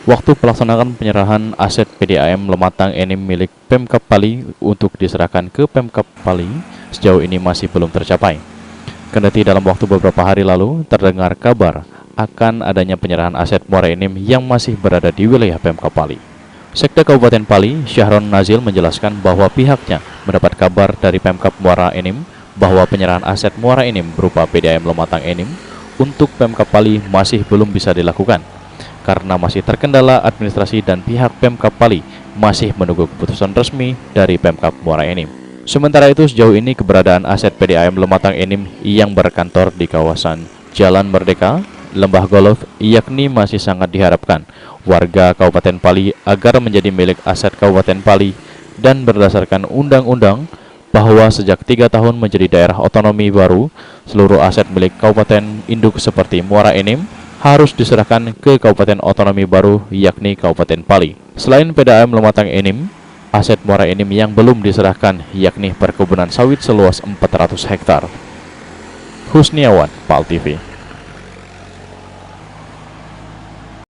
Waktu pelaksanaan penyerahan aset PDAM Lematang Enim milik Pemkab Pali untuk diserahkan ke Pemkab Pali sejauh ini masih belum tercapai. Kendati dalam waktu beberapa hari lalu terdengar kabar akan adanya penyerahan aset Muara Enim yang masih berada di wilayah Pemkab Pali. Sekda Kabupaten Pali, Syahron Nazil menjelaskan bahwa pihaknya mendapat kabar dari Pemkab Muara Enim bahwa penyerahan aset Muara Enim berupa PDAM Lematang Enim untuk Pemkab Pali masih belum bisa dilakukan karena masih terkendala administrasi dan pihak Pemkab Pali masih menunggu keputusan resmi dari Pemkab Muara Enim. Sementara itu, sejauh ini keberadaan aset PDAM Lematang Enim yang berkantor di kawasan Jalan Merdeka, Lembah Golov, yakni masih sangat diharapkan warga Kabupaten Pali agar menjadi milik aset Kabupaten Pali dan berdasarkan undang-undang bahwa sejak 3 tahun menjadi daerah otonomi baru, seluruh aset milik Kabupaten induk seperti Muara Enim harus diserahkan ke Kabupaten Otonomi Baru yakni Kabupaten Pali. Selain PDAM Lematang Enim, aset Muara Enim yang belum diserahkan yakni perkebunan sawit seluas 400 hektar. Husniawan, PAL TV.